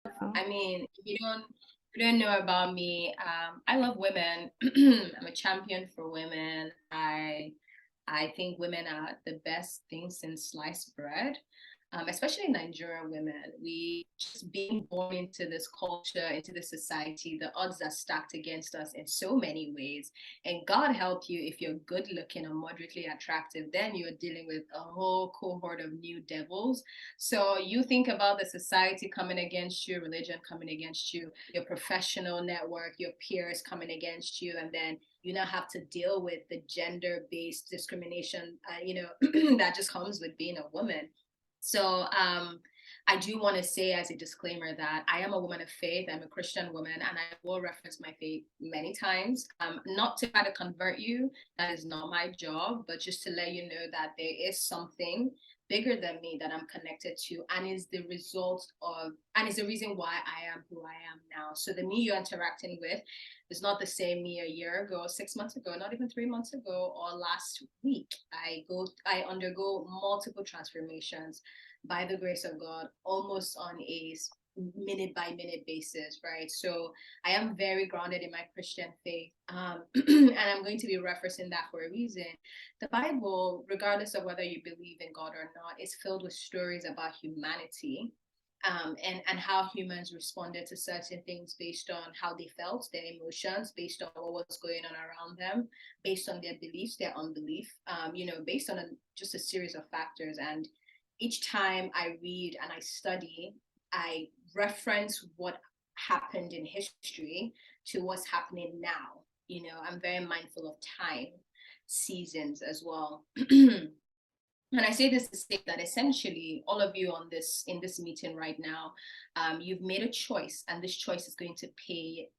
Oh, I mean, if you don't know about me, I love women. I'm a champion for women. I think women are the best thing since sliced bread. Especially Nigerian women, we just being born into this culture, into this society, the odds are stacked against us in so many ways. And God help you if you're good looking or moderately attractive, then you're dealing with a whole cohort of new devils. So you think about the society coming against you, religion coming against you, your professional network, your peers coming against you, and then you now have to deal with the gender-based discrimination, that just comes with being a woman. So I do want to say as a disclaimer that I am a woman of faith. I'm a Christian woman, and I will reference my faith many times. Not to try to convert you, that is not my job, but just to let you know that there is something bigger than me that I'm connected to, and is the result of, and is the reason why I am who I am now. So the me you're interacting with is not the same me a year ago, 6 months ago, not even 3 months ago, or last week. I undergo multiple transformations by the grace of God, almost on a minute by minute basis, right? So I am very grounded in my Christian faith, and I'm going to be referencing that for a reason. The Bible, regardless of whether you believe in God or not, is filled with stories about humanity, and how humans responded to certain things based on how they felt, their emotions, based on what was going on around them, based on their beliefs, their unbelief, based on just a series of factors. And each time I read and I study, I reference what happened in history to what's happening now. I'm very mindful of time, seasons as well. And I say this to say that essentially all of you on this in this meeting right now, you've made a choice, and this choice is going to pay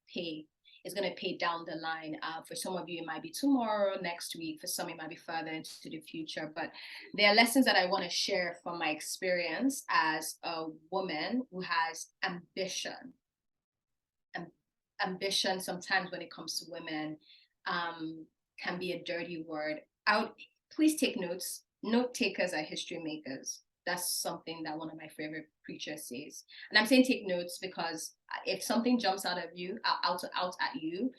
is going to pay down the line. For some of you, it might be tomorrow, next week. For some, it might be further into the future. But there are lessons that I want to share from my experience as a woman who has ambition. And ambition, sometimes when it comes to women, can be a dirty word. Please take notes. Note takers are history makers. That's something that one of my favorite preachers says. And I'm saying take notes because if something jumps out of you, out at you,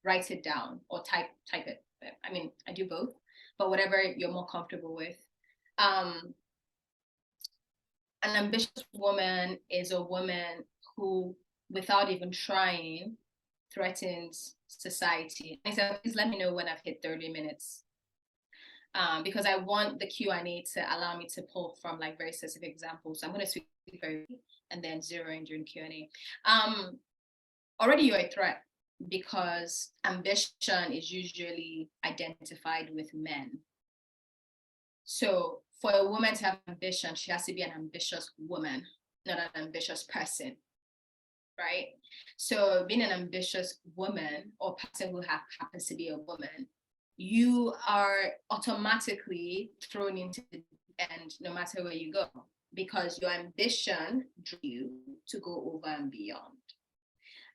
write it down or type it. I mean, I do both, but whatever you're more comfortable with. Um, an ambitious woman is a woman who, without even trying, threatens society. I said, please let me know when I've hit 30 minutes, because I want the Q&A to allow me to pull from like very specific examples. So I'm going to speak very and then zero in during Q&A. Already you're a threat because ambition is usually identified with men. So for a woman to have ambition, she has to be an ambitious woman, not an ambitious person, right? So being an ambitious woman or person who happens to be a woman, you are automatically thrown into the end no matter where you go, because your ambition drew you to go over and beyond.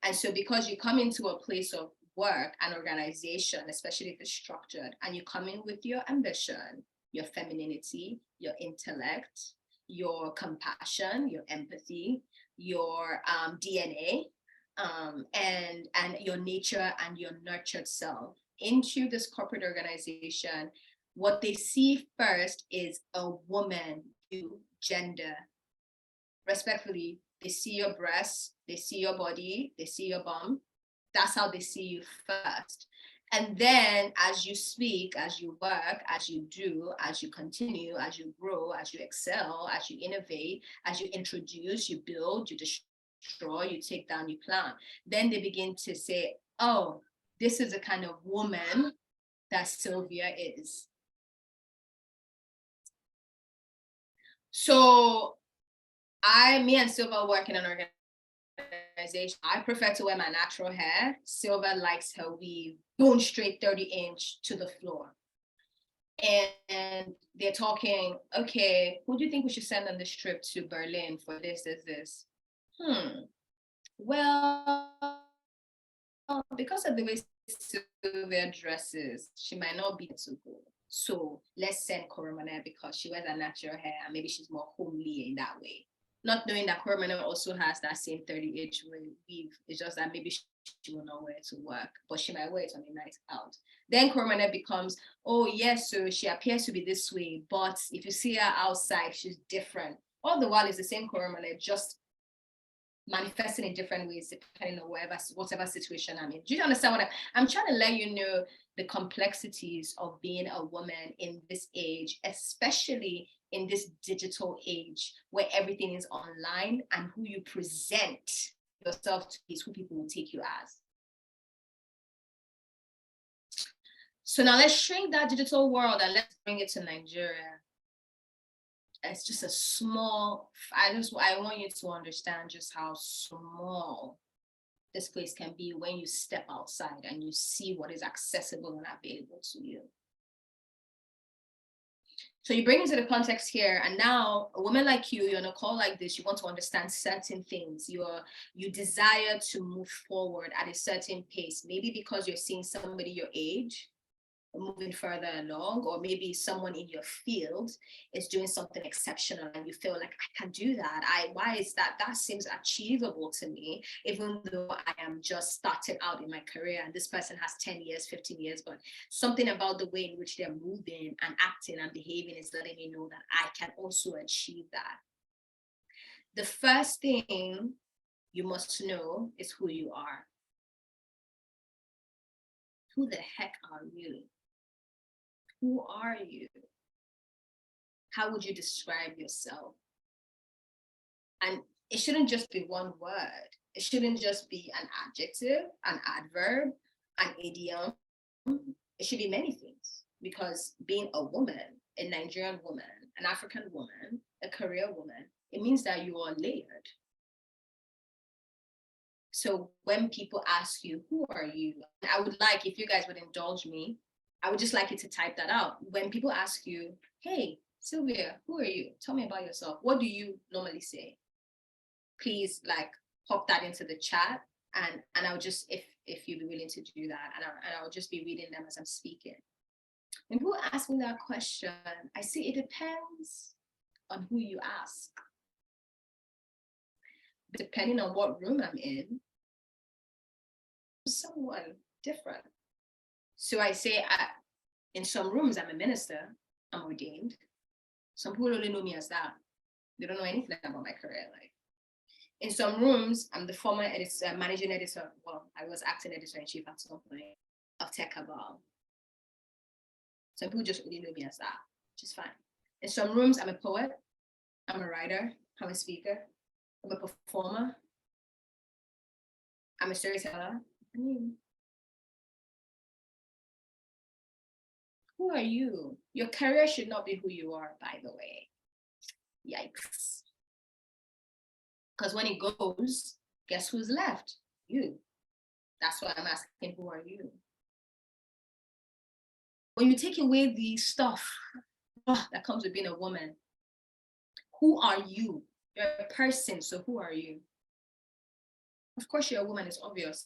And so because you come into a place of work and organization, especially if it's structured, and you come in with your ambition, your femininity, your intellect, your compassion, your empathy, your DNA, and your nature and your nurtured self into this corporate organization, what they see first is a woman, you, gender. Respectfully, they see your breasts, they see your body, they see your bum. That's how they see you first. And then as you speak, as you work, as you do, as you continue, as you grow, as you excel, as you innovate, as you introduce, you build, you destroy, you take down, you plant, then they begin to say, oh, this is the kind of woman that Sylvia is. So me and Sylvia work in an organization. I prefer to wear my natural hair. Sylvia likes her weave, bone straight 30-inch to the floor. And they're talking, okay, who do you think we should send on this trip to Berlin for this? Well, because of the way Sylvia dresses, she might not be too good. So let's send Koromone because she wears a natural hair and maybe she's more homely in that way. Not knowing that Koromone also has that same 30-inch weave. It's just that maybe she will not wear it to work, but she might wear it on a night out. Then Koromone becomes, oh yes, so she appears to be this way, but if you see her outside, she's different. All the while it's the same Koromone, just manifesting in different ways depending on whatever situation I'm in. Do you understand what I'm trying to let you know the complexities of being a woman in this age, especially in this digital age where everything is online and who you present yourself to is who people will take you as. So now let's shrink that digital world and let's bring it to Nigeria. It's just a small, I want you to understand just how small this place can be when you step outside and you see what is accessible and available to you. So you bring into the context here, and now a woman like you're on a call like this, you want to understand certain things. You desire to move forward at a certain pace, maybe because you're seeing somebody your age moving further along, or maybe someone in your field is doing something exceptional and you feel like I can do that. Why is that? That seems achievable to me, even though I am just starting out in my career and this person has 10 years, 15 years, but something about the way in which they're moving and acting and behaving is letting me know that I can also achieve that. The first thing you must know is who you are. Who the heck are you? Who are you? How would you describe yourself? And it shouldn't just be one word. It shouldn't just be an adjective, an adverb, an idiom. It should be many things, because being a woman, a Nigerian woman, an African woman, a career woman, it means that you are layered. So when people ask you, who are you? I would like, if you guys would indulge me, I would just like you to type that out. When people ask you, hey, Sylvia, who are you? Tell me about yourself. What do you normally say? Please pop that into the chat, and I'll just, if you'd be willing to do that, and I'll just be reading them as I'm speaking. When people ask me that question, I say it depends on who you ask. Depending on what room I'm in, someone different. So I say, in some rooms, I'm a minister, I'm ordained. Some people only know me as that. They don't know anything about my career life. In some rooms, I'm the former editor, managing editor. Well, I was acting editor-in-chief at some point of Tech Cabal. Some people just only know me as that, which is fine. In some rooms, I'm a poet, I'm a writer, I'm a speaker, I'm a performer, I'm a storyteller. Who are you? Your career should not be who you are, by the way. Yikes. Because when it goes, guess who's left? You. That's why I'm asking, who are you? When you take away the stuff that comes with being a woman, who are you? You're a person, so who are you? Of course, you're a woman, it's obvious.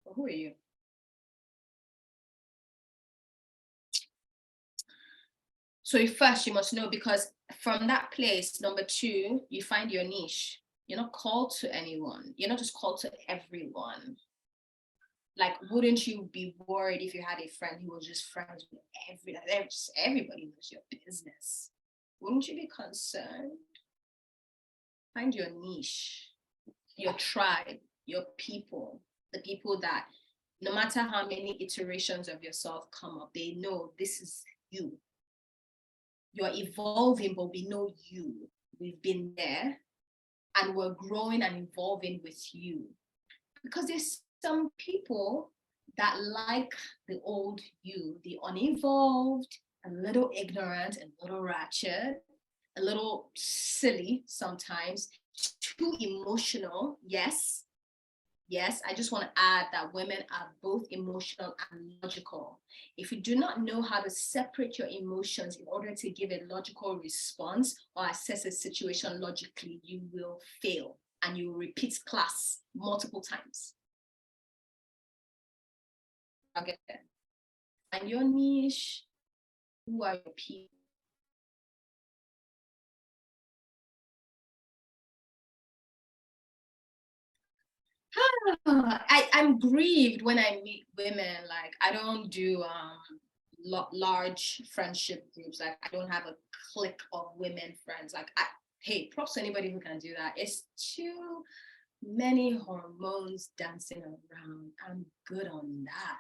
But who are you? So first you must know, because from that place, number two, you find your niche. You're not called to anyone. You're not just called to everyone. Like, wouldn't you be worried if you had a friend who was just friends with everybody knows your business? Wouldn't you be concerned? Find your niche, your tribe, your people, the people that no matter how many iterations of yourself come up, they know this is you. You're evolving, but we know you. We've been there and we're growing and evolving with you. Because there's some people that like the old you, the unevolved, a little ignorant, a little ratchet, a little silly sometimes, too emotional. Yes, I just want to add that women are both emotional and logical. If you do not know how to separate your emotions in order to give a logical response or assess a situation logically, you will fail and you will repeat class multiple times. I'll get there. And your niche, who are your people? I'm grieved when I meet women. Like, I don't do large friendship groups. Like, I don't have a clique of women friends. Like, hey, props to anybody who can do that. It's too many hormones dancing around. I'm good on that.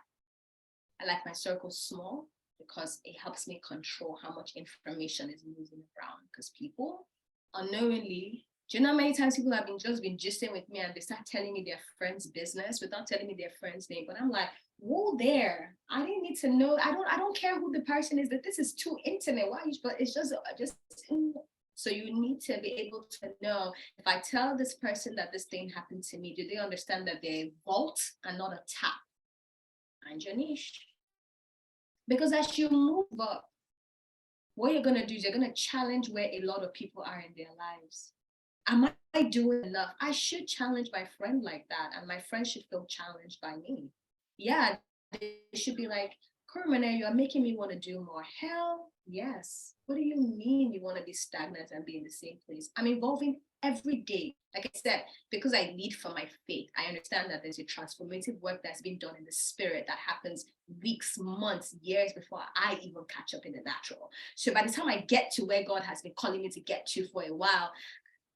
I like my circle small because it helps me control how much information is moving around. Because people unknowingly, do you know how many times people have been gisting with me and they start telling me their friend's business without telling me their friend's name? But I'm like, whoa there. I didn't need to know. I don't care who the person is, that this is too intimate. Why? But it's just so you need to be able to know, if I tell this person that this thing happened to me, do they understand that they're a vault and not a tap? Find your niche. Because as you move up, what you're going to do is you're going to challenge where a lot of people are in their lives. Am I doing enough? I should challenge my friend like that, and my friend should feel challenged by me. Yeah, they should be like, Koromone, you are making me want to do more. Hell yes. What do you mean you want to be stagnant and be in the same place? I'm evolving every day. Like I said, because I lead from my faith, I understand that there's a transformative work that's been done in the spirit that happens weeks, months, years before I even catch up in the natural. So by the time I get to where God has been calling me to get to for a while,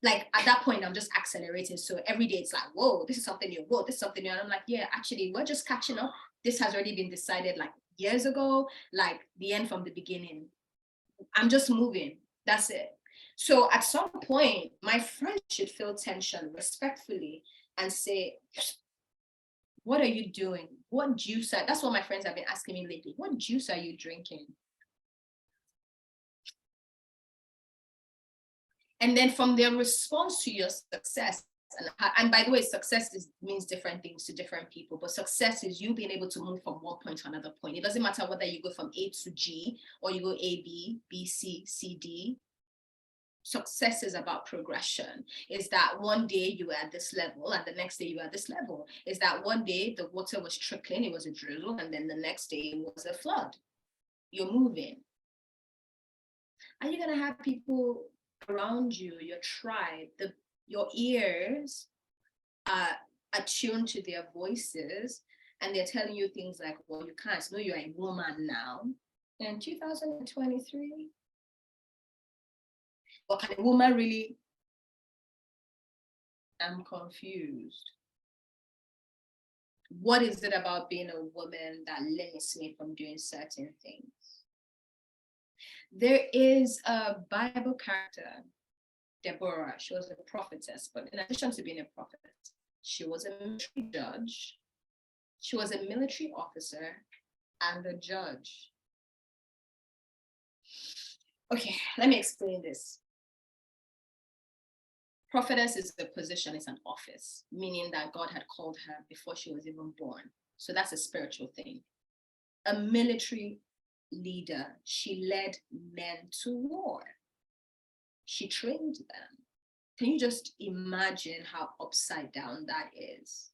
like at that point, I'm just accelerating. So every day it's like, whoa, this is something new. Whoa, this is something new. And I'm like, yeah, actually, we're just catching up. This has already been decided like years ago, like the end from the beginning. I'm just moving. That's it. So at some point, my friend should feel tension respectfully and say, what are you doing? What juice that's what my friends have been asking me lately. What juice are you drinking? And then from their response to your success, and by the way, success means different things to different people, but success is you being able to move from one point to another point. It doesn't matter whether you go from A to G or you go A, B, B, C, C, D. Success is about progression. Is that one day you were at this level and the next day you were at this level? Is that one day the water was trickling, it was a drizzle, and then the next day it was a flood? You're moving. Are you going to have people around you, your tribe, your ears are attuned to their voices, and they're telling you things like, well, you can't, no, you're a woman now. In 2023, what can a woman really? I'm confused. What is it about being a woman that limits me from doing certain things? There is a Bible character, Deborah. She was a prophetess, but in addition to being a prophet, she was a military judge, she was a military officer, and a judge. Okay, let me explain this. Prophetess is a position, it's an office, meaning that God had called her before she was even born. So that's a spiritual thing. A military leader, she led men to war. She trained them. Can you just imagine how upside down that is?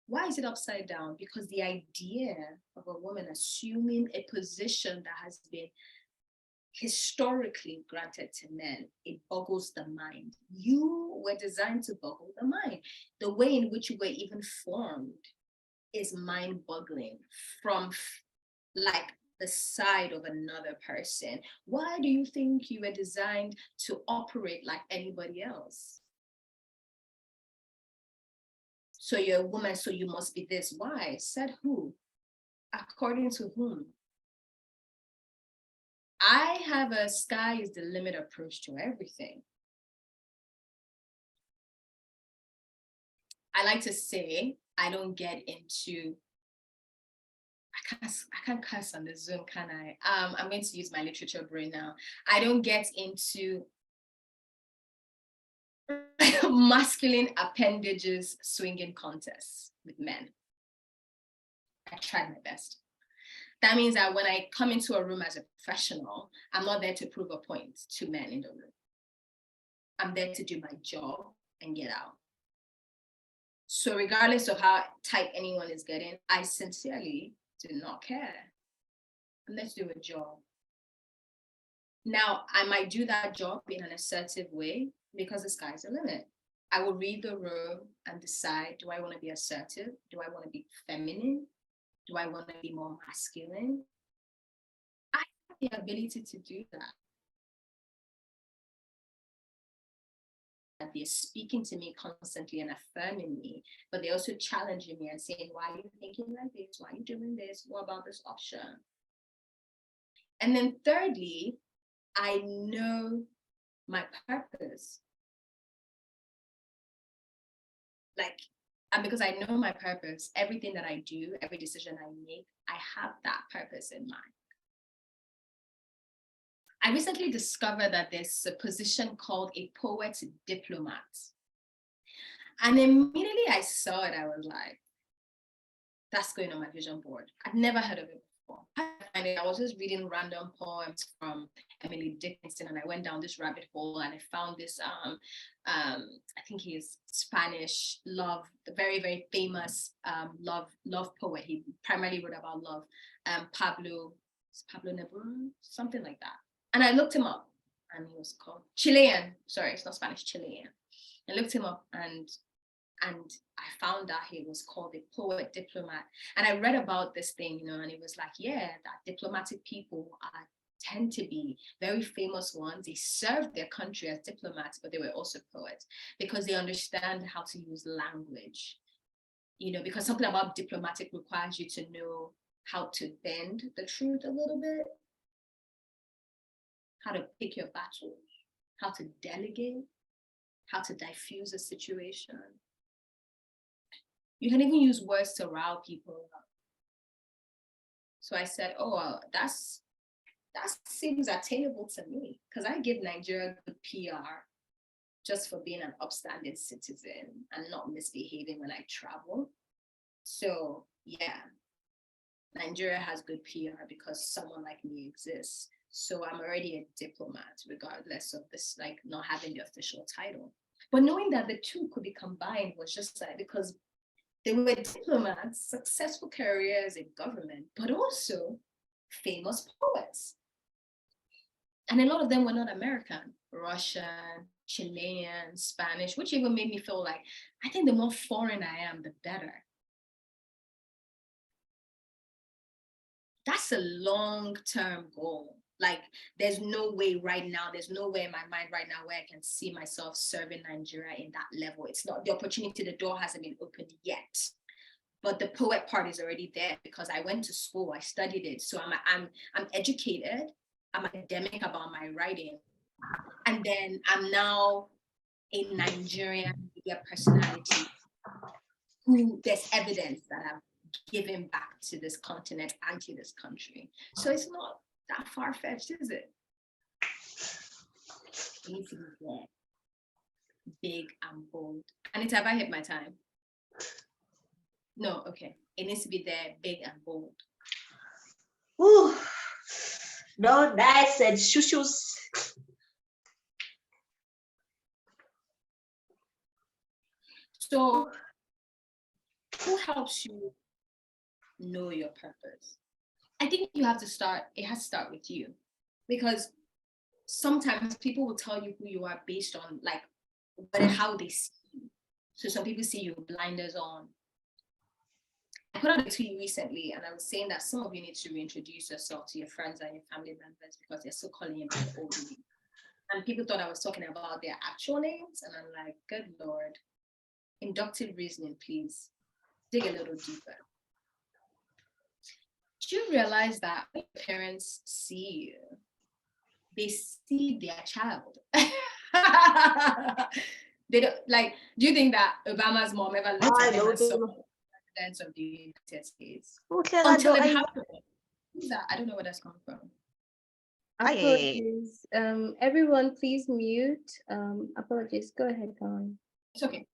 Why is it upside down? Because the idea of a woman assuming a position that has been historically granted to men, it boggles the mind. You were designed to boggle the mind. The way in which you were even formed is mind-boggling from like the side of another person. Why do you think you were designed to operate like anybody else? So you're a woman, so you must be this. Why? Said who? According to whom? I have a sky is the limit approach to everything. I like to say I don't get into, I can't cuss on the Zoom, can I? I'm going to use my literature brain now. I don't get into masculine appendages swinging contests with men. I tried my best. That means that when I come into a room as a professional, I'm not there to prove a point to men in the room. I'm there to do my job and get out. So regardless of how tight anyone is getting, I sincerely do not care. I'm there to do a job. Now, I might do that job in an assertive way because the sky's the limit. I will read the room and decide, do I want to be assertive? Do I want to be feminine? Do I want to be more masculine? I have the ability to do that. They're speaking to me constantly and affirming me, but they're also challenging me and saying, why are you thinking like this? Why are you doing this? What about this option? And then thirdly, I know my purpose. And because I know my purpose, everything that I do, every decision I make, I have that purpose in mind. I recently discovered that there's a position called a poet diplomat. And immediately I saw it, I was like, that's going on my vision board. I'd never heard of it before. I was just reading random poems from Emily Dickinson, and I went down this rabbit hole and I found this, I think he's Spanish love, the very, very famous love poet. He primarily wrote about love, Pablo Neruda, something like that. And I looked him up, and he was called Chilean. Sorry, it's not Spanish, Chilean. I looked him up, and I found out he was called a poet diplomat. And I read about this thing, and it was like, yeah, that diplomatic people tend to be very famous ones. They served their country as diplomats, but they were also poets because they understand how to use language. Because something about diplomatic requires you to know how to bend the truth a little bit, how to pick your battles, how to delegate, how to diffuse a situation. You can even use words to rile people up. So I said, oh, well, that seems attainable to me, because I give Nigeria good PR just for being an upstanding citizen and not misbehaving when I travel. So yeah, Nigeria has good PR because someone like me exists. So I'm already a diplomat, regardless of this, like not having the official title. But knowing that the two could be combined was just like, because they were diplomats, successful careers in government, but also famous poets. And a lot of them were not American, Russian, Chilean, Spanish, which even made me feel like, I think the more foreign I am, the better. That's a long-term goal. Like, there's no way right now, there's no way in my mind right now where I can see myself serving Nigeria in that level. It's not, the opportunity, the door hasn't been opened yet. But the poet part is already there because I went to school, I studied it. So I'm educated, I'm academic about my writing. And then I'm now a Nigerian media personality who there's evidence that I've given back to this continent and to this country. So it's not that far-fetched, is it? It needs to be there, big and bold. And have I hit my time? No, okay. It needs to be there, big and bold. Ooh, no, nice and shoo-shoos. So who helps you know your purpose? I think it has to start with you, because sometimes people will tell you who you are based on like how they see you. So some people see you with blinders on. I put out a tweet recently and I was saying that some of you need to reintroduce yourself to your friends and your family members because they're still calling you by the old name. And people thought I was talking about their actual names, and I'm like, good Lord. Inductive reasoning, please. Dig a little deeper. Do you realize that when your parents see you, they see their child? They don't like. Do you think that Obama's mom ever looked at him and saw the president of the United States until it happened? Who's that? I don't know where that's coming from. Apologies. Everyone, please mute. Apologies. Go ahead, Colin. It's okay.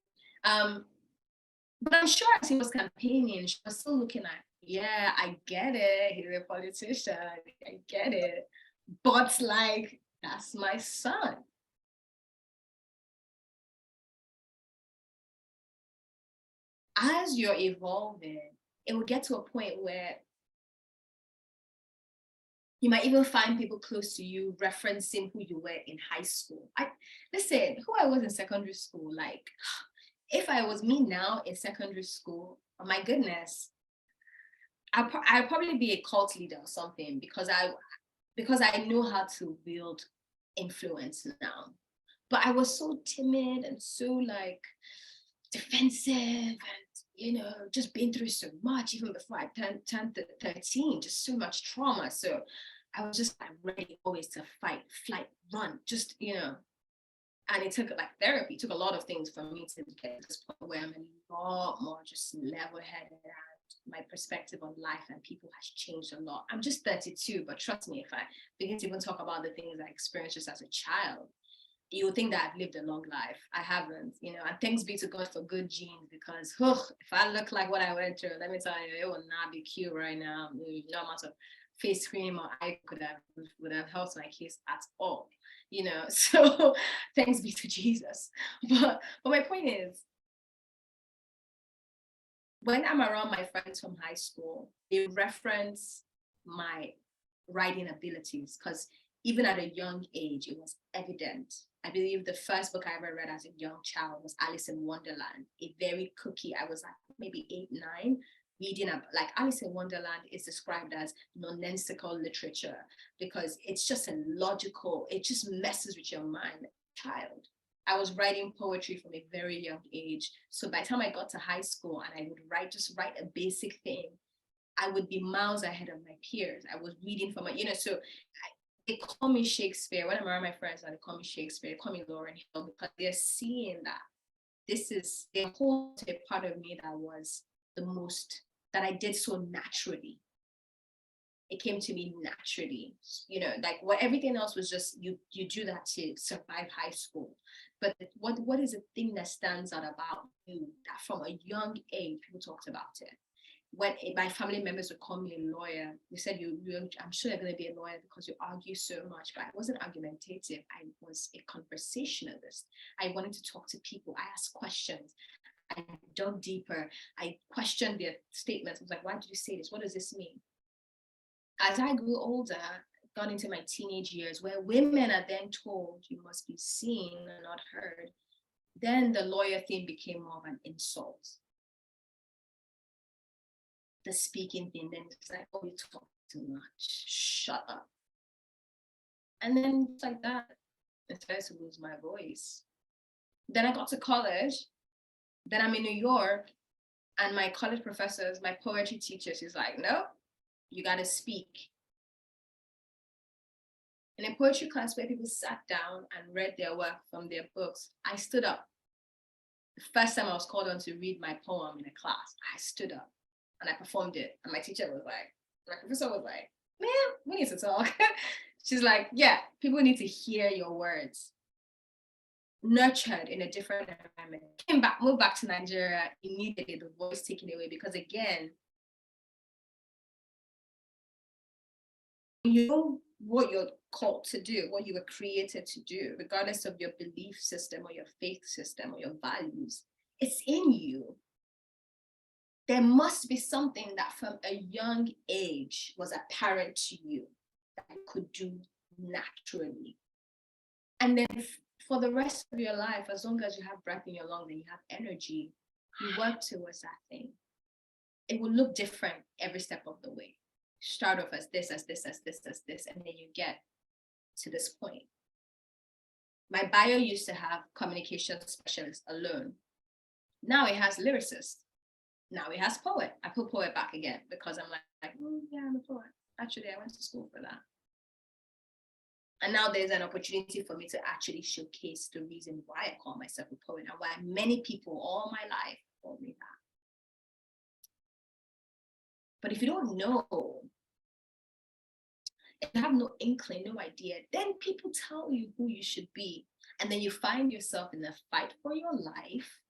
But I'm sure as he was campaigning, she was still looking at, yeah, I get it. He's a politician. I get it. But like, that's my son. As you're evolving, it will get to a point where You might even find people close to you referencing who you were in high school. Listen, who I was in secondary school, like, if I was me now in secondary school, oh my goodness, I'd probably be a cult leader or something, because I know how to wield influence now. But I was so timid and so like defensive, and just been through so much even before I turned 13, just so much trauma. So I was just like ready always to fight, flight, run, just and it took like therapy, it took a lot of things for me to get to this point where I'm a lot more just level-headed, and my perspective on life and people has changed a lot. I'm just 32, but trust me, if I begin to even talk about the things I experienced just as a child, you would think that I've lived a long life. I haven't, and thanks be to God for good genes, because if I look like what I went through, let me tell you, it would not be cute right now. No amount of face cream or eye would have helped my case at all, so thanks be to Jesus. But my point is, when I'm around my friends from high school, they reference my writing abilities, because even at a young age, it was evident. I believe the first book I ever read as a young child was Alice in Wonderland, a very cookie. I was like maybe 8, 9, reading like Alice in Wonderland is described as nonsensical literature, because it's just a logical, it just messes with your mind, child. I was writing poetry from a very young age. So by the time I got to high school and I would just write a basic thing, I would be miles ahead of my peers. I was reading from they call me Shakespeare. When I'm around my friends, they call me Shakespeare, they call me Lauren Hill, because they're seeing that they hold a part of me that I did so naturally. It came to me naturally, like everything else was just, you do that to survive high school. But what is the thing that stands out about you that from a young age, people talked about it? When my family members would call me a lawyer, they said, I'm sure you're going to be a lawyer because you argue so much. But I wasn't argumentative. I was a conversationalist. I wanted to talk to people. I asked questions. I dug deeper. I questioned their statements. I was like, why did you say this? What does this mean? As I grew older, got into my teenage years, where women are then told you must be seen and not heard, then the lawyer thing became more of an insult. The speaking thing, then it's like, oh, you talk too much, shut up. And then just like that, I started to lose my voice. Then I got to college, then I'm in New York, and my college professors, my poetry teacher, she's like, no, you gotta speak. In a poetry class where people sat down and read their work from their books, I stood up. The first time I was called on to read my poem in a class, I stood up and I performed it. And my professor was like, man, we need to talk. She's like, yeah, people need to hear your words. Nurtured in a different environment. Moved back to Nigeria, immediately the voice taken away, because again, you know what you're called to do, what you were created to do, regardless of your belief system or your faith system or your values, it's in you. There must be something that from a young age was apparent to you that you could do naturally. And then for the rest of your life, as long as you have breath in your lungs and you have energy, you work towards that thing. It will look different every step of the way. Start off as this, and then you get to this point. My bio used to have communication specialist alone. Now it has lyricist. Now it has poet. I put poet back again because I'm like, yeah, I'm a poet. Actually, I went to school for that. And now there's an opportunity for me to actually showcase the reason why I call myself a poet and why many people all my life call me that. But if you don't know, if you have no inkling, no idea, then people tell you who you should be. And then you find yourself in a fight for your life,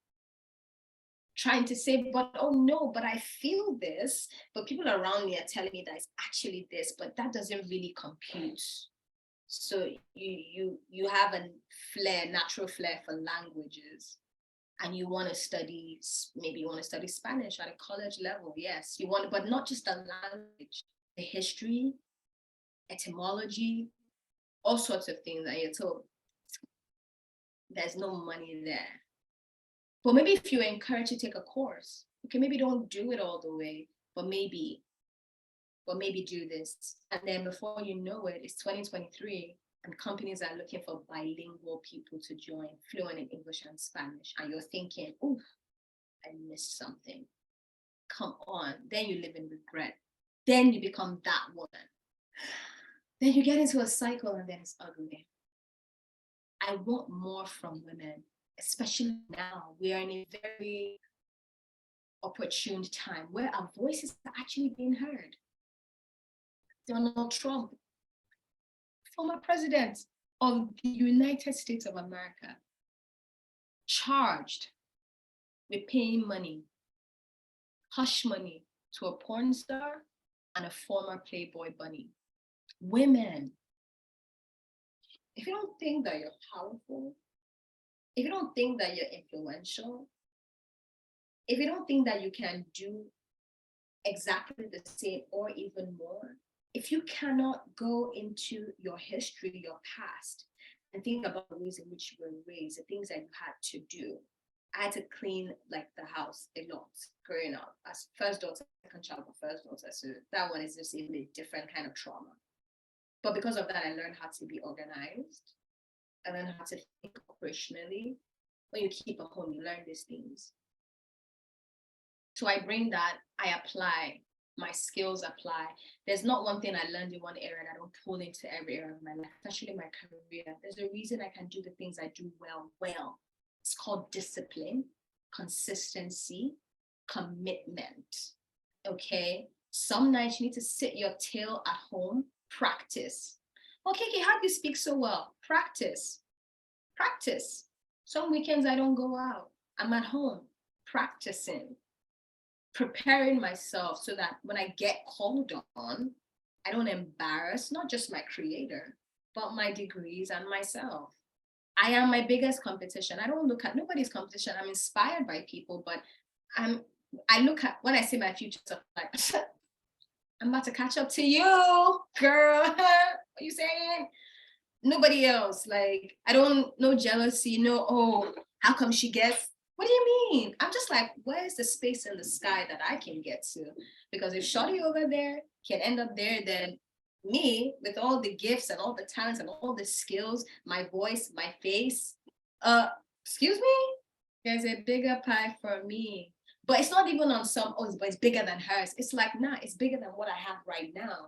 trying to say, but oh no, but I feel this, but people around me are telling me that it's actually this, but that doesn't really compute. So you have a natural flair for languages, and you want to study, maybe you want to study Spanish at a college level, yes, you want, but not just the language, the history, etymology, all sorts of things, and you're told there's no money there. But maybe if you're encouraged to take a course, okay, maybe don't do it all the way, but maybe do this. And then before you know it, it's 2023 and companies are looking for bilingual people to join, fluent in English and Spanish. And you're thinking, oh, I missed something. Come on. Then you live in regret. Then you become that woman. Then you get into a cycle and then it's ugly. I want more from women, especially now. We are in a very opportune time where our voices are actually being heard. Donald Trump, former president of the United States of America, charged with paying money, hush money, to a porn star and a former Playboy bunny. Women, if you don't think that you're powerful, if you don't think that you're influential, if you don't think that you can do exactly the same or even more, if you cannot go into your history, your past, and think about the ways in which you were raised, the things that you had to do. I had to clean like the house a lot growing up as first daughter, second child, but first daughter. So that one is just even a different kind of trauma. But because of that, I learned how to be organized. I learned how to think operationally. When you keep a home, you learn these things. So I bring that, I apply, my skills apply. There's not one thing I learned in one area and I don't pull into every area of my life, especially my career. There's a reason I can do the things I do well. It's called discipline, consistency, commitment. Okay? Some nights you need to sit your tail at home, practice. Okay, how do you speak so well? Practice. Some weekends I don't go out. I'm at home practicing, preparing myself so that when I get called on, I don't embarrass not just my creator, but my degrees and myself. I am my biggest competition. I don't look at nobody's competition. I'm inspired by people, but I look at, when I see my future stuff, like, I'm about to catch up to you, girl. What are you saying? Nobody else. Like, I don't, no jealousy, no, oh, how come she gets? What do you mean? I'm just like, where's the space in the sky that I can get to? Because if Shorty over there can end up there, then me, with all the gifts and all the talents and all the skills, my voice, my face, excuse me, there's a bigger pie for me. But it's not even on some, oh, but it's bigger than hers. It's like, nah, it's bigger than what I have right now.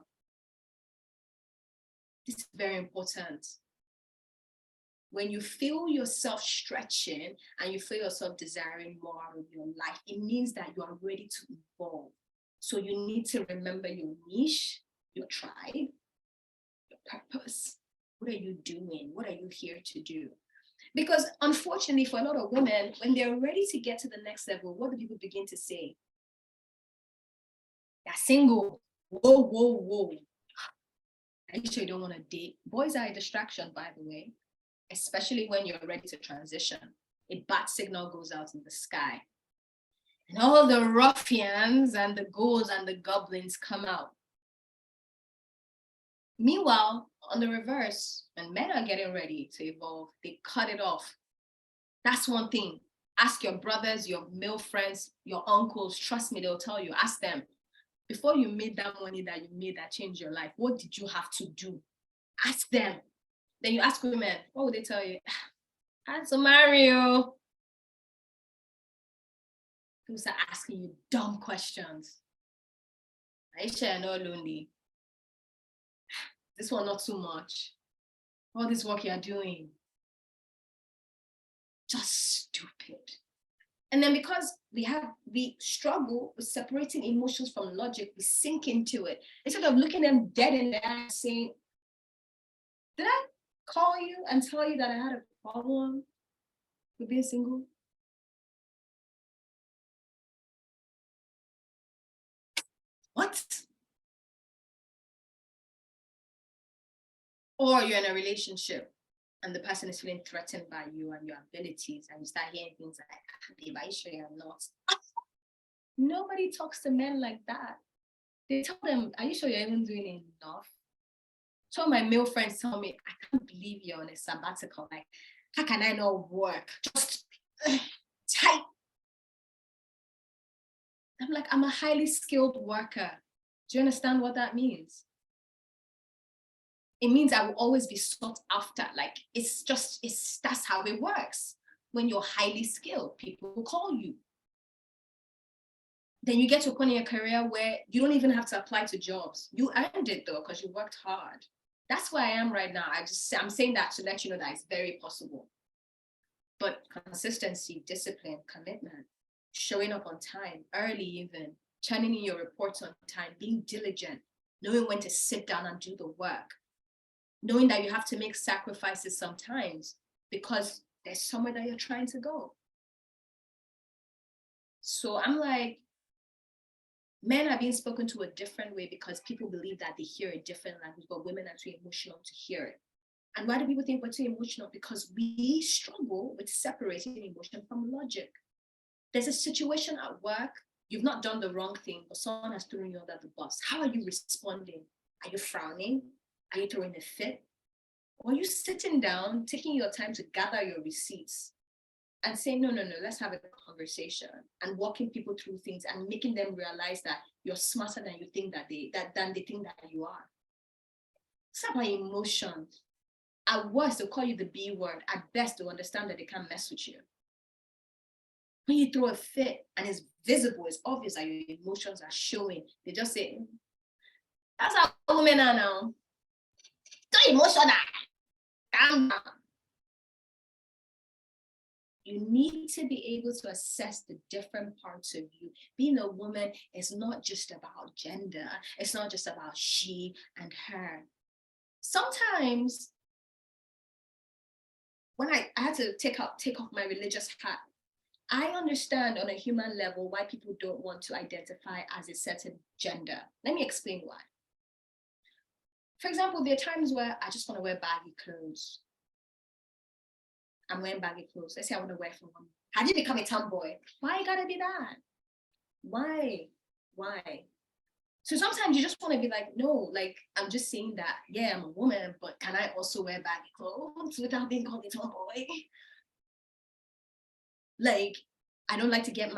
This is very important. When you feel yourself stretching and you feel yourself desiring more out of your life, it means that you are ready to evolve. So you need to remember your niche, your tribe, your purpose. What are you doing? What are you here to do? Because unfortunately, for a lot of women, when they're ready to get to the next level, what do people begin to say? They're single. Whoa. Are you sure you don't want to date? Boys are a distraction, by the way, especially when you're ready to transition. A bat signal goes out in the sky. And all the ruffians and the ghouls and the goblins come out. Meanwhile, on the reverse, when men are getting ready to evolve, they cut it off. That's one thing. Ask your brothers, your male friends, your uncles. Trust me, they'll tell you. Ask them. Before you made that money that you made that changed your life, what did you have to do? Ask them. Then you ask women, what would they tell you? I had to marry you. People start asking you dumb questions. Are you sure you're not lonely? This one not too much. All this work you're doing. Just stupid. And then because we struggle with separating emotions from logic, we sink into it. Instead of looking them dead in the eye and saying, did I call you and tell you that I had a problem with being single? What? Or you're in a relationship and the person is feeling threatened by you and your abilities, and you start hearing things like, babe, are you sure you're not? Nobody talks to men like that. They tell them, are you sure you're even doing enough? Some of my male friends tell me, I can't believe you're on a sabbatical. Like, how can I not work? Just tight. I'm like, I'm a highly skilled worker. Do you understand what that means? It means I will always be sought after. Like, that's how it works. When you're highly skilled, people will call you. Then you get to a point in your career where you don't even have to apply to jobs. You earned it though, because you worked hard. That's where I am right now. I'm saying that to let you know that it's very possible. But consistency, discipline, commitment, showing up on time, early even, turning in your reports on time, being diligent, knowing when to sit down and do the work, knowing that you have to make sacrifices sometimes because there's somewhere that you're trying to go. So I'm like, men are being spoken to a different way because people believe that they hear a different language, but women are too emotional to hear it. And why do people think we're too emotional? Because we struggle with separating emotion from logic. There's a situation at work, you've not done the wrong thing, but someone has thrown you under the bus. How are you responding? Are you frowning? Are you throwing a fit? Or are you sitting down, taking your time to gather your receipts and saying, no, let's have a conversation, and walking people through things and making them realize that you're smarter than you think than they think that you are. It's about emotions. At worst, they'll call you the B word. At best, they'll understand that they can't mess with you. When you throw a fit and it's visible, it's obvious that your emotions are showing, they just say, that's how women are now. So emotional. Calm down. You need to be able to assess the different parts of you. Being a woman is not just about gender. It's not just about she and her. Sometimes when I had to take off my religious hat, I understand on a human level why people don't want to identify as a certain gender. Let me explain why. For example, there are times where I just want to wear baggy clothes. I'm wearing baggy clothes. Let's say I want to wear for one. How did you become a tomboy? Why you gotta be that? Why? So sometimes you just want to be like, no, like, I'm just saying that, yeah, I'm a woman, but can I also wear baggy clothes without being called a tomboy? Like, I don't like to get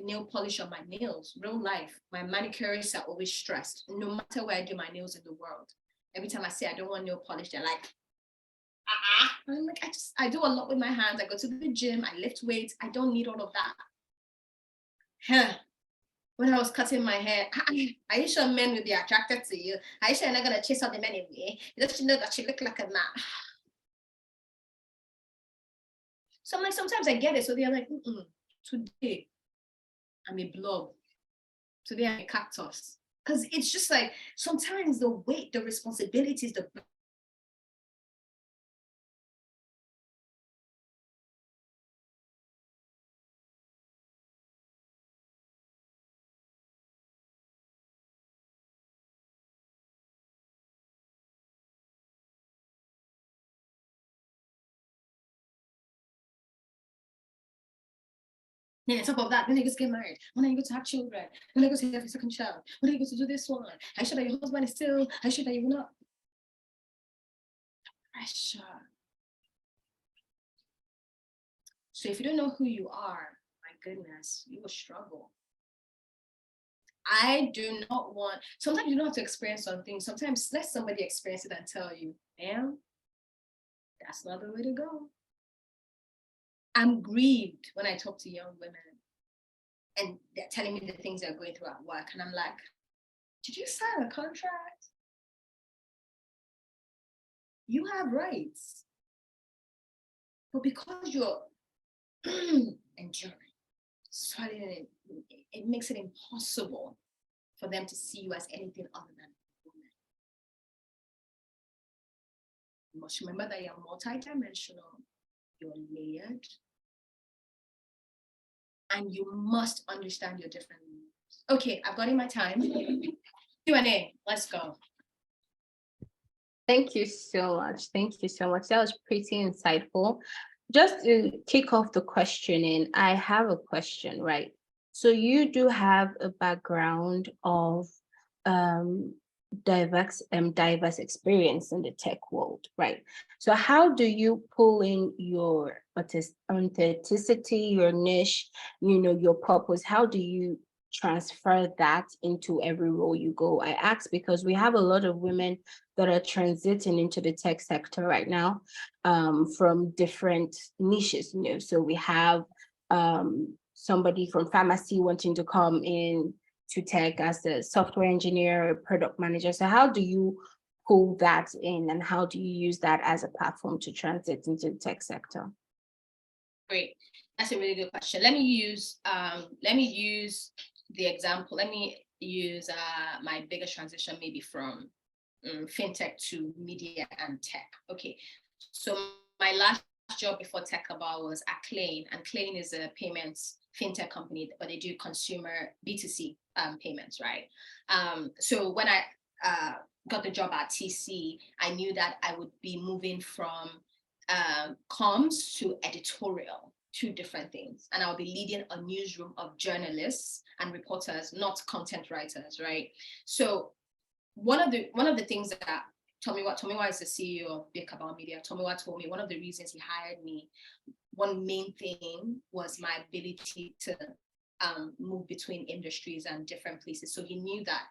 nail polish on my nails. Real life, my manicurists are always stressed. No matter where I do my nails in the world, every time I say I don't want nail polish, they're like, I'm like, I do a lot with my hands. I go to the gym, I lift weights. I don't need all of that. When I was cutting my hair, are you sure men will be attracted to you? Are you sure you're not gonna chase all the men away? Don't you know that you look like a man? So I'm like, sometimes I get it. So they're like, today I'm a blob. Today I'm a cactus. Because it's just like, sometimes the weight, the responsibilities, the then on top of that, when are you going to get married? When are you going to have children? When are you going to have a second child? When are you going to do this one? Are you sure that your husband is still? Are you sure that you will not? Pressure. So if you don't know who you are, my goodness, you will struggle. I do not want, sometimes you don't have to experience something. Sometimes let somebody experience it and tell you, ma'am, that's not the way to go. I'm grieved when I talk to young women and they're telling me the things they're going through at work. And I'm like, did you sign a contract? You have rights. But because you're enduring, swallowing it makes it impossible for them to see you as anything other than a woman. You must remember that you're multidimensional, you're layered, and you must understand your different needs. Okay, I've got in my time. Q&A, let's go. Thank you so much. Thank you so much. That was pretty insightful. Just to kick off the questioning, I have a question, right? So you do have a background of diverse experience in the tech world, right? So how do you pull in your authenticity, your niche, your purpose? How do you transfer that into every role you go? I ask because we have a lot of women that are transiting into the tech sector right now, from different niches. So we have somebody from pharmacy wanting to come in to tech as a software engineer or product manager. So how do you pull that in, and how do you use that as a platform to transit into the tech sector? Great. That's a really good question. Let me use the example. Let me use my biggest transition, maybe from fintech to media and tech. Okay. So my last job before Techable was at Clain, and Clain is a payments fintech company, but they do consumer B2C payments, right? So when I got the job at TC, I knew that I would be moving from comms to editorial, two different things. And I'll be leading a newsroom of journalists and reporters, not content writers, right? So one of the things that Tomiwa is the CEO of Big Cabal Media. Tomiwa told me one of the reasons he hired me, one main thing was my ability to move between industries and different places. So he knew that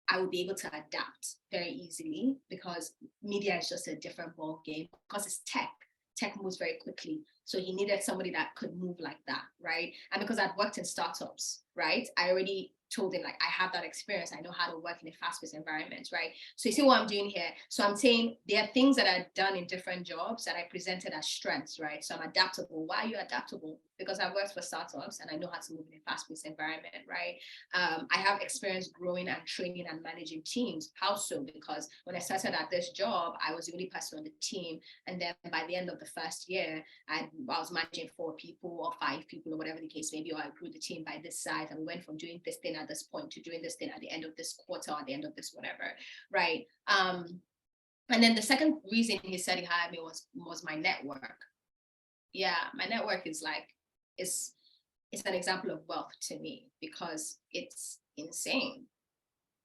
I would be able to adapt very easily, because media is just a different ball game, because it's tech. Tech moves very quickly. So he needed somebody that could move like that, right? And because I'd worked in startups, right? I already told him, like, I have that experience. I know how to work in a fast-paced environment, right? So you see what I'm doing here? So I'm saying there are things that I've done in different jobs that I presented as strengths, right? So I'm adaptable. Why are you adaptable? Because I've worked for startups and I know how to move in a fast-paced environment, right? I have experience growing and training and managing teams. How so? Because when I started at this job, I was the only person on the team. And then by the end of the first year, I was managing 4 people or 5 people or whatever the case may be, or I grew the team by this size, and we went from doing this thing at this point to doing this thing at the end of this quarter or at the end of this whatever, right? And then the second reason he said he hired me was my network. Yeah, my network is like, it's an example of wealth to me, because it's insane,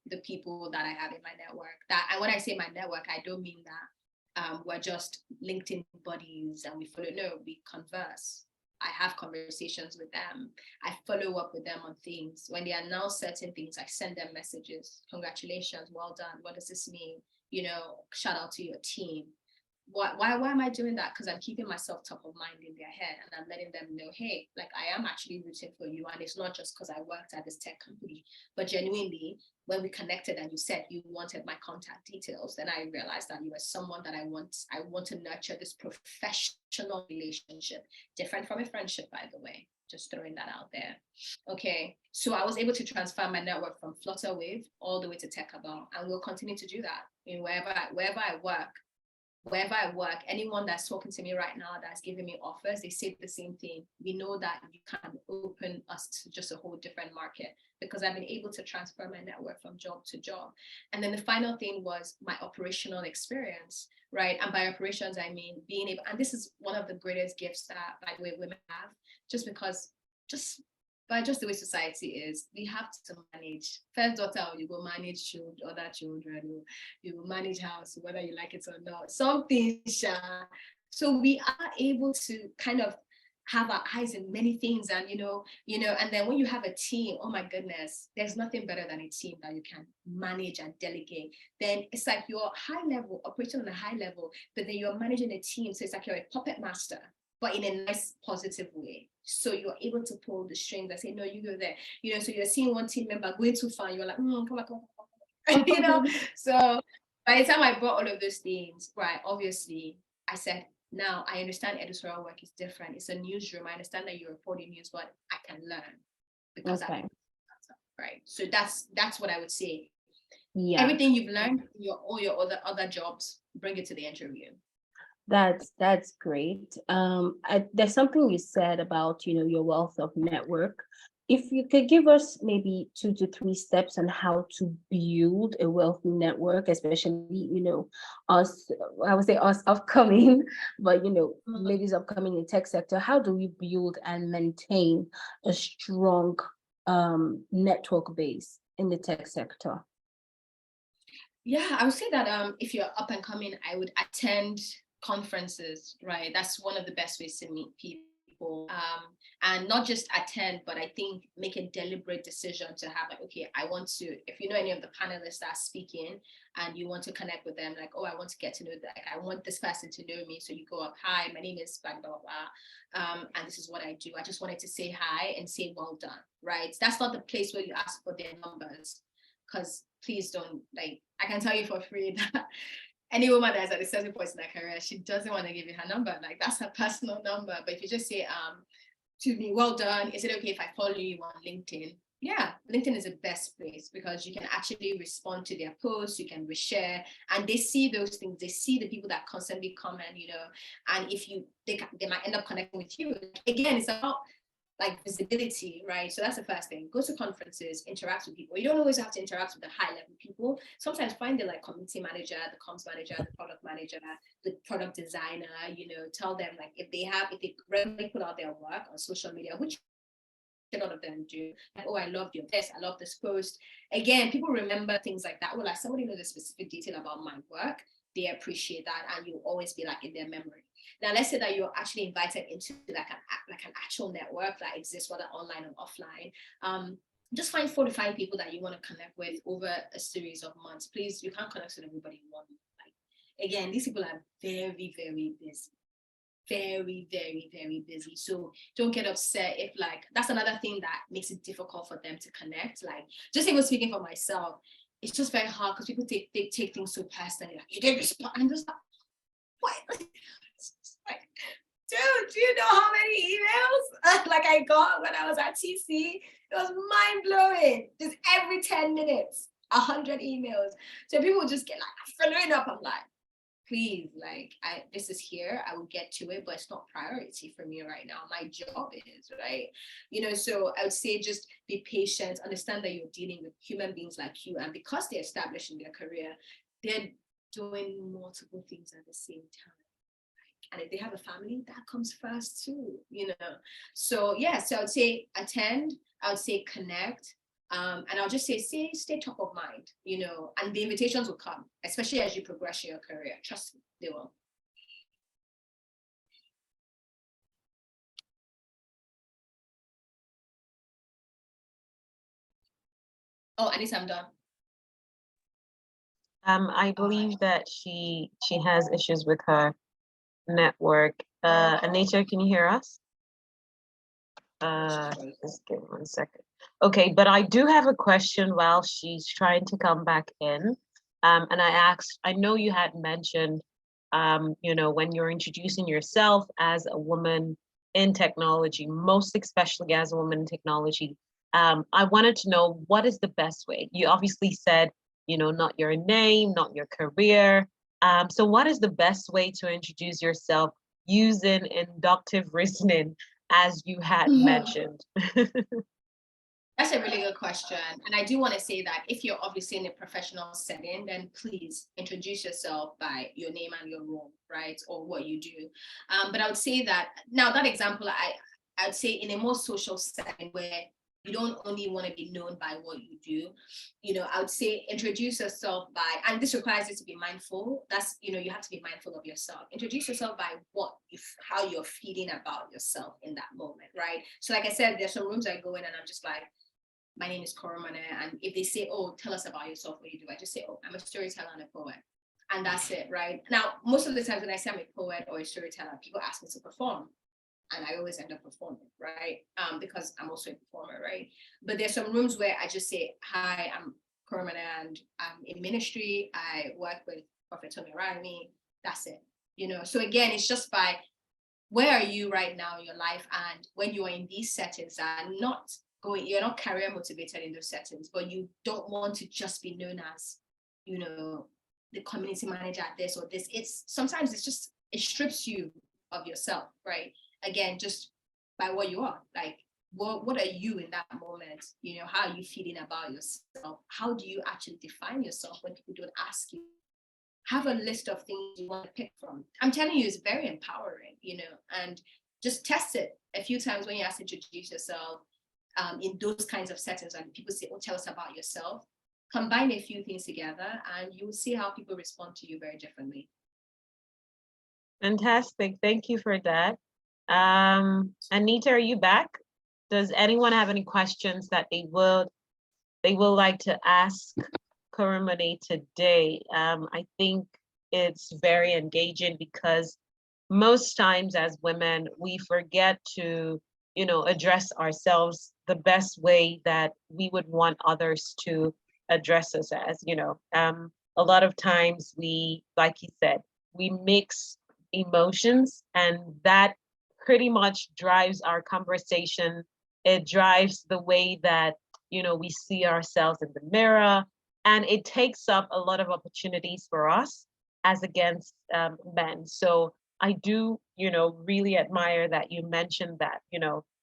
the people that I have in my network. And when I say my network, I don't mean that we're just LinkedIn buddies and we follow. No, we converse. I have conversations with them. I follow up with them on things. When they announce certain things, I send them messages. Congratulations, well done. What does this mean? Shout out to your team. Why am I doing that? Because I'm keeping myself top of mind in their head, and I'm letting them know, hey, like, I am actually rooting for you. And it's not just because I worked at this tech company, but genuinely, when we connected and you said you wanted my contact details, then I realized that you were someone that I want to nurture this professional relationship, different from a friendship, by the way, just throwing that out there. Okay, so I was able to transfer my network from Flutterwave all the way to Techable, and we'll continue to do that. Wherever I work, anyone that's talking to me right now that's giving me offers, they say the same thing. We know that you can open us to just a whole different market, because I've been able to transfer my network from job to job. And then the final thing was my operational experience, right? And by operations, I mean being able, and this is one of the greatest gifts that, by the way, women have, by just the way society is, we have to manage. First daughter, you go manage other children, you will manage house, whether you like it or not. Something, so we are able to kind of have our eyes in many things, and and then when you have a team, oh my goodness, there's nothing better than a team that you can manage and delegate. Then it's like you're high level, operating on a high level, but then you're managing a team. So it's like you're a puppet master, but in a nice, positive way. So you're able to pull the strings and say, no, you go there. So you're seeing one team member going too far, you're like, come on. So by the time I brought all of those things, right, obviously, I said, now I understand editorial work is different. It's a newsroom. I understand that you report in news, but I can learn because Okay. Right. So that's what I would say. Yeah. Everything you've learned in all your other jobs, bring it to the interview. That's great. There's something you said about, your wealth of network. If you could give us maybe 2 to 3 steps on how to build a wealthy network, especially, us, I would say us upcoming, but, ladies upcoming in tech sector, how do we build and maintain a strong network base in the tech sector? Yeah, I would say that if you're up and coming, I would attend conferences, right? That's one of the best ways to meet people. And not just attend, but I think make a deliberate decision to have like, okay, I want to, if you know any of the panelists that are speaking and you want to connect with them, like, oh, I want to get to know that, like, I want this person to know me. So you go up, hi, my name is blah, blah, blah. And this is what I do. I just wanted to say hi and say, well done, right? That's not the place where you ask for their numbers. Because please don't, like, I can tell you for free that any woman that's at a certain point in her career, she doesn't want to give you her number. Like, that's her personal number. But if you just say, to me, well done, is it okay if I follow you on LinkedIn? Yeah, LinkedIn is the best place because you can actually respond to their posts, you can reshare, and they see those things. They see the people that constantly comment, and if they might end up connecting with you. Again, it's about like visibility, right? So that's the first thing. Go to conferences, interact with people. You don't always have to interact with the high level people. Sometimes find the like community manager, the comms manager, the product manager, the product designer, tell them like if they regularly put out their work on social media, which a lot of them do. Like, oh, I love this, I love this post. Again, people remember things like that. Well, like somebody knows a specific detail about my work, they appreciate that, and you'll always be like in their memory. Now, let's say that you're actually invited into like an actual network that exists, whether online or offline. Just find 4 to 5 people that you want to connect with over a series of months. Please, you can't connect with everybody in one. Like, again, these people are very, very busy. Very, very, very busy. So don't get upset if like that's another thing that makes it difficult for them to connect. Like, just even speaking for myself, it's just very hard because people take things so personally. Like, you didn't respond. I'm just like, what? Like, dude, do you know how many emails like I got when I was at TC? It was mind blowing. Just every 10 minutes, 100 emails. So people just get like following up. I'm like, please, like, this is here, I will get to it, but it's not priority for me right now. My job is, right? So I would say just be patient, understand that you're dealing with human beings like you, and because they're established in their career, they're doing multiple things at the same time. And if they have a family, that comes first too, So yeah, so I would say attend, I would say connect, and I'll just say stay top of mind, and the invitations will come, especially as you progress in your career. Trust me, they will. Oh, Anissa, I'm done. I believe that she has issues with her network. Anita, can you hear us? Just give me 1 second. Okay, but I do have a question while she's trying to come back in. And I know you had mentioned, when you're introducing yourself as a woman in technology, most especially as a woman in technology, I wanted to know what is the best way? You obviously said, not your name, not your career. So what is the best way to introduce yourself using inductive reasoning, as you had mentioned? That's a really good question. And I do want to say that if you're obviously in a professional setting, then please introduce yourself by your name and your role, right? Or what you do. But I would say that now that example, I would say in a more social setting where you don't only want to be known by what you do, I would say introduce yourself by, and this requires you to be mindful. That's, you have to be mindful of yourself. Introduce yourself by how you're feeling about yourself in that moment, right? So like I said, there's some rooms I go in and I'm just like, my name is Koromone, and if they say, oh, tell us about yourself, what you do, I just say, oh, I'm a storyteller and a poet. And that's it, right? Now, most of the times when I say I'm a poet or a storyteller, people ask me to perform. And I always end up performing, right? Because I'm also a performer, right? But there's some rooms where I just say, hi, I'm Koromone and I'm in ministry. I work with Prophet Tony Rami. That's it. So again, it's just by where are you right now in your life? And when you are in these settings and you're not career motivated in those settings, but you don't want to just be known as, the community manager at this or this. Sometimes it strips you of yourself, right? Again, just by what you are. Like, what are you in that moment? How are you feeling about yourself? How do you actually define yourself when people don't ask you? Have a list of things you want to pick from. I'm telling you, it's very empowering, and just test it a few times when you ask to introduce yourself in those kinds of settings and people say, oh, tell us about yourself. combine a few things together and you will see how people respond to you very differently. Fantastic. Thank you for that. Anita, are you back? Does anyone have any questions that they will like to ask Koromone today? I think it's very engaging because most times as women, we forget to, address ourselves the best way that we would want others to address us as, a lot of times we, like you said, we mix emotions, and that pretty much drives our conversation. It drives the way that, we see ourselves in the mirror, and it takes up a lot of opportunities for us as against men. So I do, really admire that you mentioned that,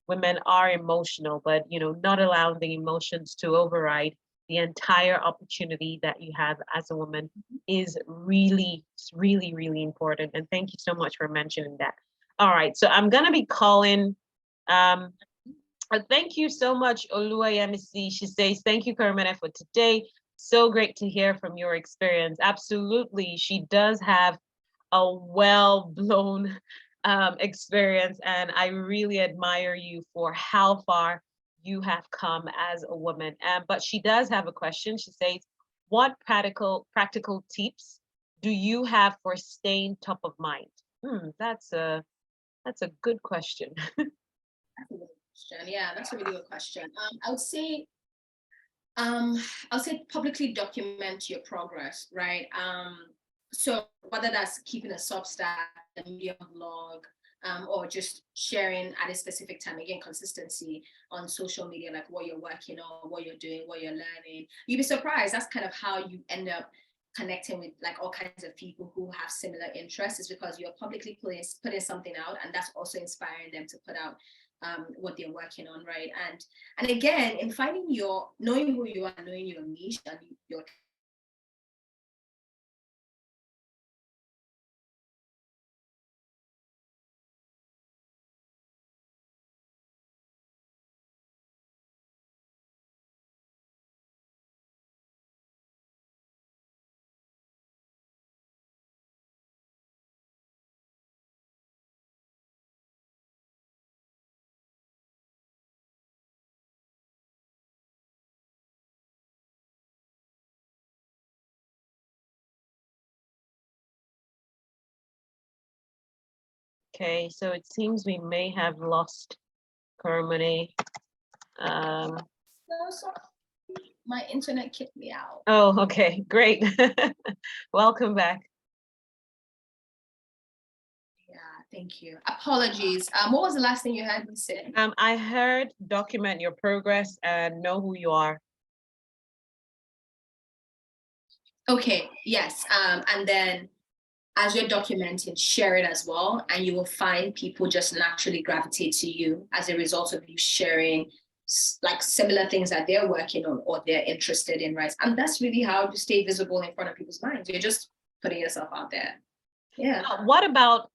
women are emotional, but, not allowing the emotions to override the entire opportunity that you have as a woman is really, really, really important. And thank you so much for mentioning that. All right, so I'm gonna be calling, thank you so much, Oluwayemisi. She says, thank you, Koromone, for today. So great to hear from your experience. Absolutely, she does have a well-blown experience, and I really admire you for how far you have come as a woman. But she does have a question. She says, what practical tips do you have for staying top of mind? That's a good question. That's a good question. Yeah, that's a really good question. I would say publicly document your progress, right? So whether that's keeping a Substack, a Medium blog, or just sharing at a specific time, again, consistency on social media, like what you're working on, what you're doing, what you're learning. You'd be surprised. That's kind of how you end up connecting with like all kinds of people who have similar interests, is because you're publicly putting something out, and that's also inspiring them to put out what they're working on, right? And again, in knowing who you are, knowing your niche and your Okay, so it seems we may have lost Koromone. No, sorry. My internet kicked me out. Oh, okay, great. Welcome back. Yeah, thank you. Apologies. What was the last thing you heard me say? I heard document your progress and know who you are. Okay, yes. And then as you're documenting, share it as well, and you will find people just naturally gravitate to you as a result of you sharing like similar things that they're working on or they're interested in, right? And that's really how you stay visible in front of people's minds. You're just putting yourself out there. Yeah. What about,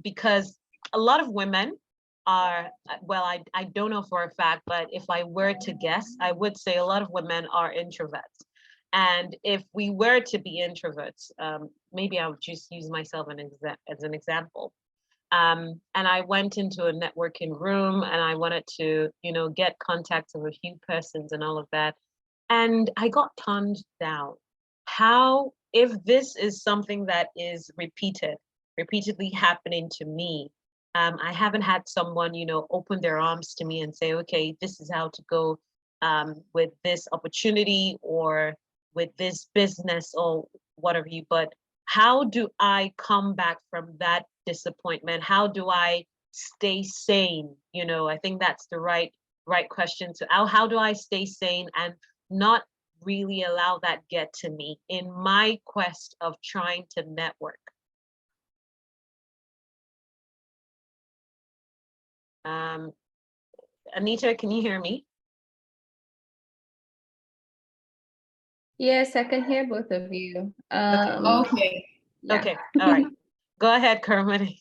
because a lot of women are, well, I don't know for a fact, but if I were to guess, I would say a lot of women are introverts. And if we were to be introverts, maybe I would just use myself as an example. And I went into a networking room and I wanted to, get contacts of a few persons and all of that. And I got turned down. How, if this is something that is repeatedly happening to me, I haven't had someone, open their arms to me and say, okay, this is how to go with this opportunity or with this business or whatever you, but how do I come back from that disappointment? How do I stay sane? I think that's the right question. So how do I stay sane and not really allow that get to me in my quest of trying to network? Anita, can you hear me? Yes, I can hear both of you. Okay. Yeah. Okay, all right. Go ahead, Koromone.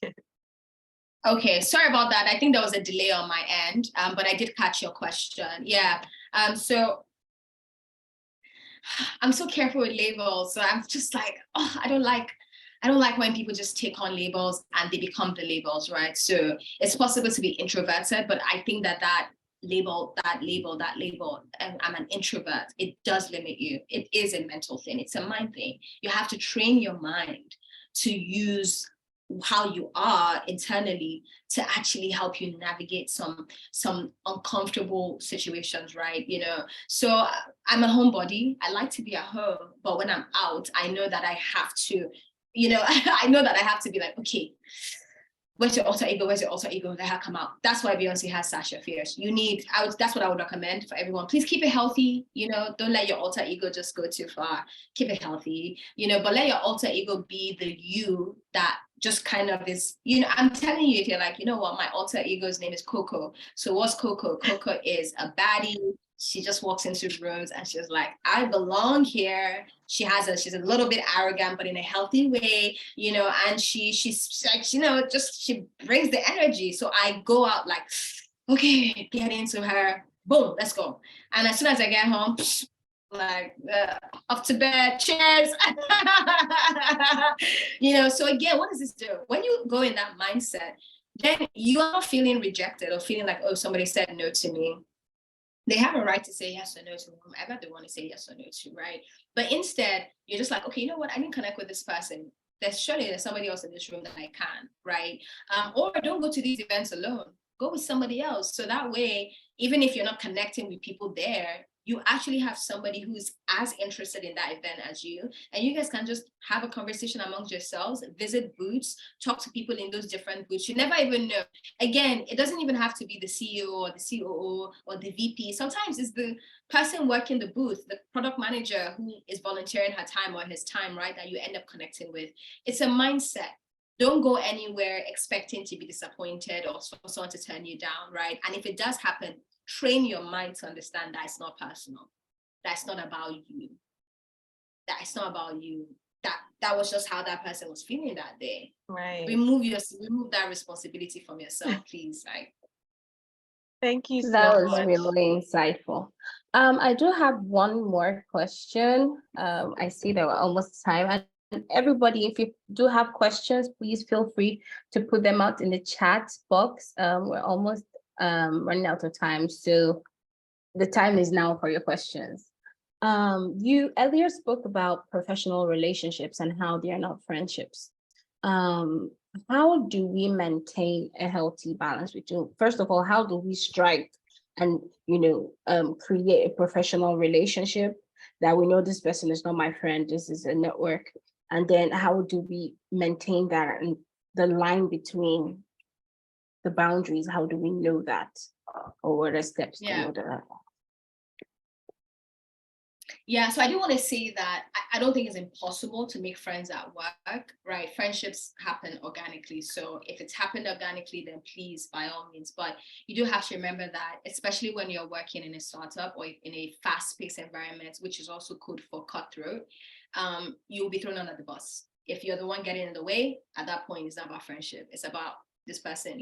Okay, sorry about that. I think there was a delay on my end, but I did catch your question. Yeah. So I'm so careful with labels. So I'm just like, oh, I don't like when people just take on labels and they become the labels, right? So it's possible to be introverted, but I think that label, I'm an introvert, it does limit you. It is a mental thing. It's a mind thing. You have to train your mind to use how you are internally to actually help you navigate some uncomfortable situations, right? So I'm a homebody. I like to be at home, but when I'm out, I know that I have to, I know that I have to be like, okay, where's your alter ego? Where's your alter ego? Let her come out. That's why Beyonce has Sasha Fierce. That's what I would recommend for everyone. Please keep it healthy. Don't let your alter ego just go too far. Keep it healthy, but let your alter ego be the you that just kind of is, I'm telling you, if you're like, you know what, my alter ego's name is Coco. So what's Coco? Coco is a baddie. She just walks into rooms and she's like, I belong here. She's a little bit arrogant, but in a healthy way, and she's like, she brings the energy. So I go out like, okay, get into her, boom, let's go. And as soon as I get home, like off to bed, cheers. So again, what does this do? When you go in that mindset, then you are not feeling rejected or feeling like, oh, somebody said no to me. They have a right to say yes or no to whomever they want to say yes or no to, right? But instead, you're just like, okay, you know what? I didn't connect with this person. Surely there's somebody else in this room that I can, right? Or don't go to these events alone. Go with somebody else. So that way, even if you're not connecting with people there, you actually have somebody who's as interested in that event as you, and you guys can just have a conversation amongst yourselves, visit booths, talk to people in those different booths. You never even know. Again, it doesn't even have to be the CEO or the COO or the VP. Sometimes it's the person working the booth, the product manager who is volunteering her time or his time, right, that you end up connecting with. It's a mindset. Don't go anywhere expecting to be disappointed or for someone to turn you down, right? And if it does happen, train your mind to understand that it's not personal. That's not about you. That it's not about you. That was just how that person was feeling that day. Right. Remove that responsibility from yourself, please. Like, thank you so That was much. really insightful. I do have one more question. I see that we're almost time. And everybody, if you do have questions, please feel free to put them out in the chat box. We're almost running out of time. So the time is now for your questions. You earlier spoke about professional relationships and how they are not friendships. How do we maintain a healthy balance between, first of all, how do we strike and create a professional relationship that we know this person is not my friend, this is a network, and then how do we maintain that and the line between the boundaries, how do we know that, or what are steps to know that? Yeah, so I do want to say that I don't think it's impossible to make friends at work, right? Friendships happen organically. So if it's happened organically, then please, by all means. But you do have to remember that, especially when you're working in a startup or in a fast-paced environment, which is also code for cutthroat, you'll be thrown under the bus. If you're the one getting in the way, at that point, it's not about friendship. It's about this person,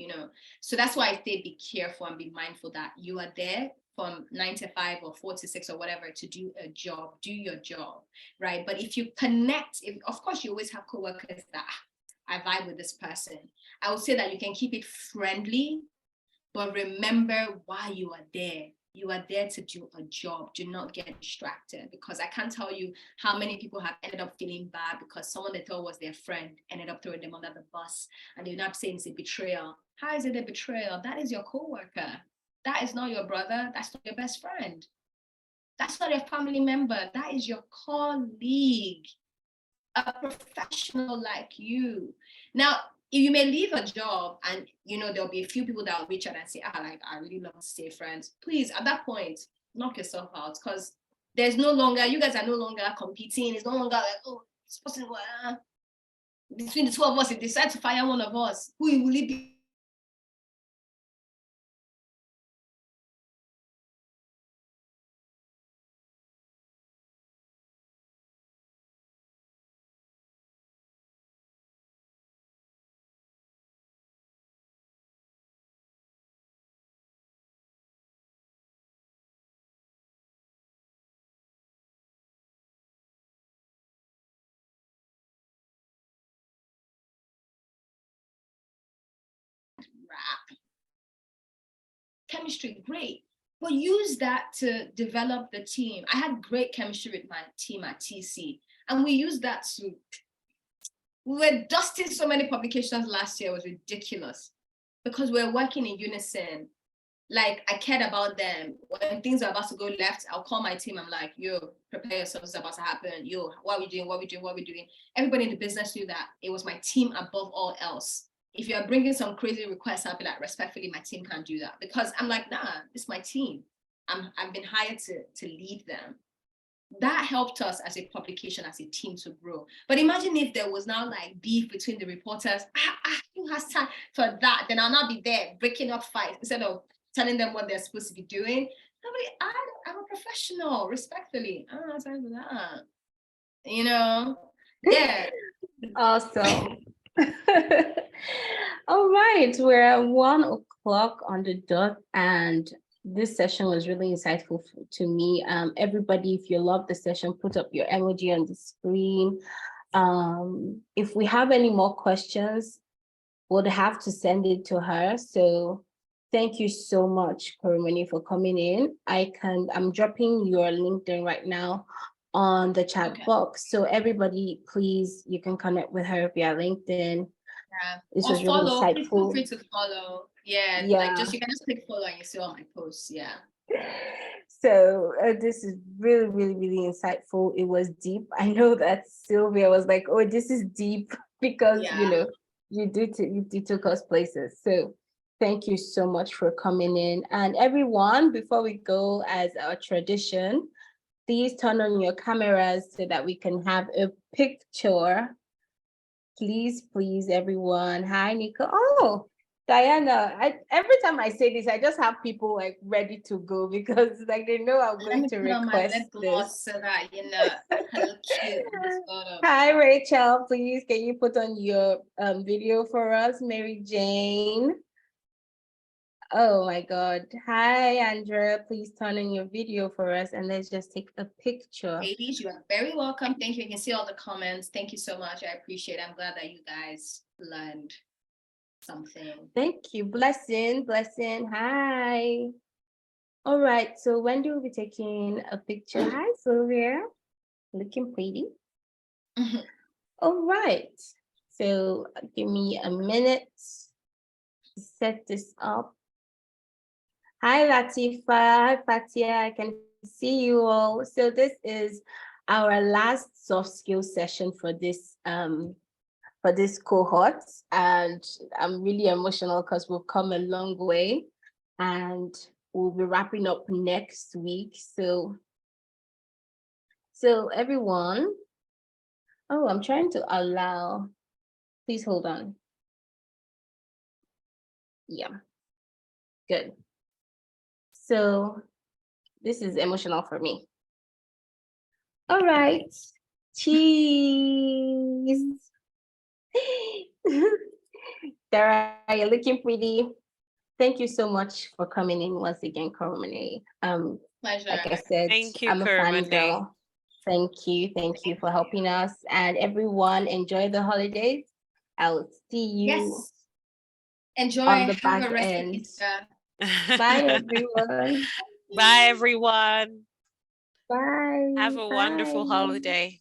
So that's why I say be careful and be mindful that you are there from 9 to 5 or 4 to 6 or whatever to do a job, do your job, right? But if you connect, of course you always have coworkers that I vibe with this person. I would say that you can keep it friendly, but remember why you are there. You are there to do a job. Do not get distracted, because I can't tell you how many people have ended up feeling bad because someone they thought was their friend ended up throwing them under the bus, and they're not saying it's a betrayal. How is it a betrayal? That is your coworker. That is not your brother. That's not your best friend. That's not your family member. That is your colleague, a professional like you. Now, you may leave a job and there'll be a few people that will reach out and say, I really love to stay friends. Please, at that point, knock yourself out, because you guys are no longer competing. It's no longer like, oh, this person, between the two of us, if they decide to fire one of us, who will it be? chemistry, great. But use that to develop the team. I had great chemistry with my team at TC. And we used that to, we were dusting so many publications last year. It was ridiculous because we're working in unison. Like, I cared about them. When things are about to go left, I'll call my team. I'm like, yo, prepare yourself, it's about to happen. Yo, what are we doing? What are we doing? What are we doing? Everybody in the business knew that it was my team above all else. If you're bringing some crazy requests, I'll be like, respectfully, my team can't do that. Because I'm like, nah, it's my team. I've been hired to lead them. That helped us as a publication, as a team to grow. But imagine if there was now like beef between the reporters. Who has time for that? Then I'll not be there breaking up fights instead of telling them what they're supposed to be doing. I'm a professional, respectfully. I don't have time for that. You know? Yeah. Awesome. All right, we're at 1:00 on the dot, and this session was really insightful to me. Everybody, if you love the session, put up your emoji on the screen. If we have any more questions, we'll have to send it to her. So thank you so much, Koromone, for coming in. I'm dropping your LinkedIn right now on the chat box. So everybody, please, you can connect with her via LinkedIn. Yeah. This or was follow. really Please feel insightful. free to follow. Yeah, Yeah. like just you can just click follow and you see all my posts. Yeah. So this is really, really, really insightful. It was deep. I know that Sylvia was like, "Oh, this is deep," because you took us places. So thank you so much for coming in. And everyone, before we go, as our tradition, please turn on your cameras so that we can have a picture. Please, please, everyone. Hi, Nico. Oh, Diana. Every time I say this, I just have people like ready to go because like they know I'm Let going me to put on my lip request gloss this. so that I look cute in this photo. Hi, Rachel. Please, can you put on your video for us? Mary Jane. Oh my God. Hi, Andrea. Please turn on your video for us and let's just take a picture. Ladies, you are very welcome. Thank you. You can see all the comments. Thank you so much. I appreciate it. I'm glad that you guys learned something. Thank you. Blessing, blessing. Hi. All right. So Wendy will be taking a picture. Hi, Sylvia. Looking pretty. All right. So give me a minute to set this up. Hi, Latifa. Hi, Fatia. I can see you all. So this is our last soft skills session for this cohort, and I'm really emotional because we've come a long way, and we'll be wrapping up next week. So everyone, I'm trying to allow. Please hold on. Yeah, good. So this is emotional for me. All right, cheese. Dara, you're looking pretty. Thank you so much for coming in once again, Koromone. Pleasure. Like I said, Thank you, I'm a Koromone. fangirl. Thank you for helping us, and everyone enjoy the holidays. I'll see you Yes. Enjoy. on the Have back a rest end. Easter. Bye, everyone. Bye, everyone. Bye. Have a wonderful Bye. holiday.